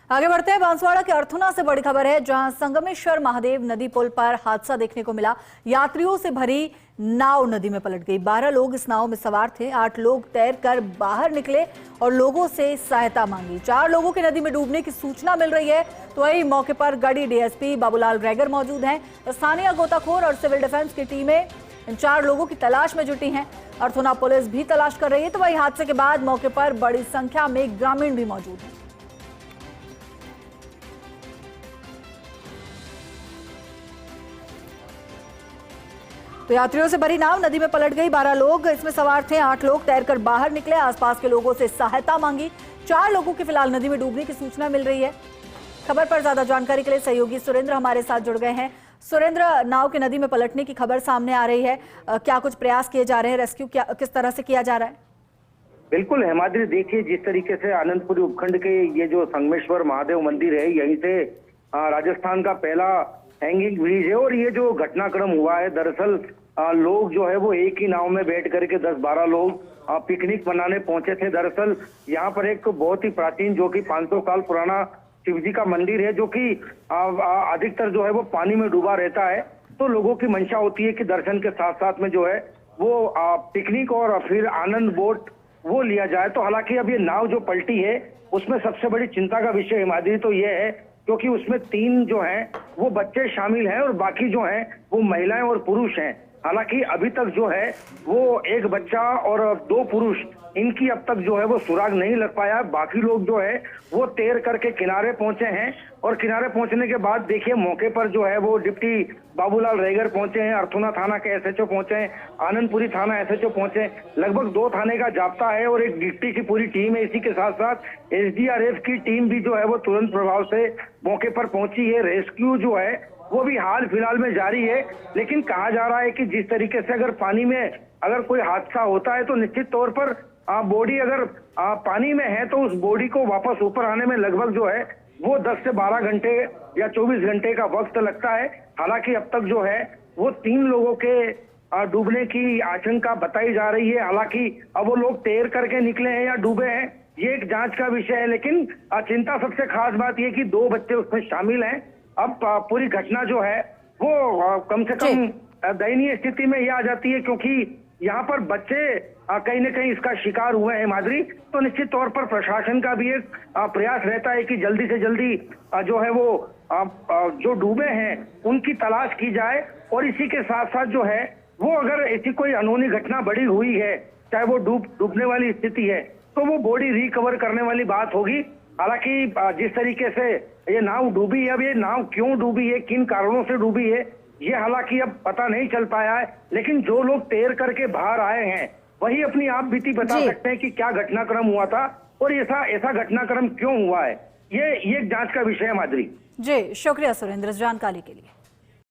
आगे बढ़ते हैं। बांसवाड़ा के अर्थुना से बड़ी खबर है, जहां संगमेश्वर महादेव नदी पुल पर हादसा देखने को मिला। यात्रियों से भरी नाव नदी में पलट गई। 12 लोग इस नाव में सवार थे। 8 लोग तैरकर बाहर निकले और लोगों से सहायता मांगी। 4 लोगों के नदी में डूबने की सूचना मिल रही है, तो वही मौके पर गढ़ी डीएसपी बाबूलाल रैगर मौजूद हैं। स्थानीय गोताखोर और सिविल डिफेंस की टीमें इन 4 लोगों की तलाश में जुटी हैं। अर्थुना पुलिस भी तलाश कर रही है, तो वही हादसे के बाद मौके पर बड़ी संख्या में ग्रामीण भी मौजूद हैं। तो यात्रियों से भरी नाव नदी में पलट गई। 12 लोग इसमें सवार थे। 8 लोग तैरकर बाहर निकले, आसपास के लोगों से सहायता मांगी। 4 लोगों की फिलहाल नदी में डूबने की सूचना मिल रही है। खबर पर ज्यादा जानकारी के लिए सहयोगी सुरेंद्र हमारे साथ जुड़ गए हैं। सुरेंद्र, नाव के नदी में पलटने की खबर सामने आ रही है, क्या कुछ प्रयास किए जा रहे हैं? रेस्क्यू किस तरह से किया जा रहा है? बिल्कुल हेमाद्री, देखिए जिस तरीके से आनंदपुरी उपखंड के ये जो संगमेश्वर महादेव मंदिर है, यहीं से राजस्थान का पहला हैंगिंग ब्रिज है। और ये जो घटनाक्रम हुआ है, दरअसल लोग जो है वो एक ही नाव में बैठ करके 10-12 लोग पिकनिक मनाने पहुंचे थे। दरअसल यहाँ पर एक बहुत ही प्राचीन, जो कि 500 साल पुराना शिव जी का मंदिर है, जो कि अधिकतर जो है वो पानी में डूबा रहता है। तो लोगों की मंशा होती है कि दर्शन के साथ साथ में जो है वो पिकनिक और फिर आनंद बोट वो लिया जाए। तो हालांकि अब ये नाव जो पलटी है, उसमें सबसे बड़ी चिंता का विषय हिमाद्री तो ये है, क्योंकि उसमें 3 जो हैं वो बच्चे शामिल हैं और बाकी जो हैं वो महिलाएं और पुरुष हैं। हालांकि अभी तक जो है वो एक बच्चा और 2 पुरुष, इनकी अब तक जो है वो सुराग नहीं लग पाया। बाकी लोग जो है वो तैर करके किनारे पहुंचे हैं और किनारे पहुंचने के बाद देखिए मौके पर जो है वो डिप्टी बाबूलाल रैगर पहुंचे हैं, अर्थुना थाना के एसएचओ पहुंचे हैं, आनंदपुरी थाना एसएचओ पहुंचे हैं। लगभग 2 थाने का जाब्ता है और एक डिप्टी की पूरी टीम है। इसी के साथ साथ एसडीआरएफ की टीम भी जो है वो तुरंत प्रभाव से मौके पर पहुंची है। रेस्क्यू जो है वो भी हाल फिलहाल में जारी है। लेकिन कहा जा रहा है कि जिस तरीके से अगर पानी में अगर कोई हादसा होता है तो निश्चित तौर पर बॉडी अगर पानी में है तो उस बॉडी को वापस ऊपर आने में लगभग जो है वो 10 से 12 घंटे या 24 घंटे का वक्त लगता है। हालांकि अब तक जो है वो 3 लोगों के डूबने की आशंका बताई जा रही है। हालांकि अब वो लोग तैर करके निकले हैं या डूबे हैं, ये एक जांच का विषय है। लेकिन चिंता सबसे खास बात यह कि 2 बच्चे उसमें शामिल हैं। अब पूरी घटना जो है वो कम से कम दयनीय स्थिति में ये आ जाती है, क्योंकि यहाँ पर बच्चे कहीं न कहीं इसका शिकार हुए हैं माधुरी। तो निश्चित तौर पर प्रशासन का भी एक प्रयास रहता है कि जल्दी से जल्दी जो है वो जो डूबे हैं उनकी तलाश की जाए। और इसी के साथ साथ जो है वो अगर ऐसी कोई अनहोनी घटना बड़ी हुई है, चाहे वो डूबने वाली स्थिति है, तो वो बॉडी रिकवर करने वाली बात होगी। हालांकि जिस तरीके से ये नाव डूबी है, अब ये नाव क्यों डूबी है, किन कारणों से डूबी है, ये हालांकि अब पता नहीं चल पाया है। लेकिन जो लोग तैर करके बाहर आए हैं वही अपनी आप बीती बता सकते हैं कि क्या घटनाक्रम हुआ था और ऐसा घटनाक्रम क्यों हुआ है। ये जांच का विषय है माधुरी। जी, शुक्रिया सुरेंद्र जानकारी के लिए।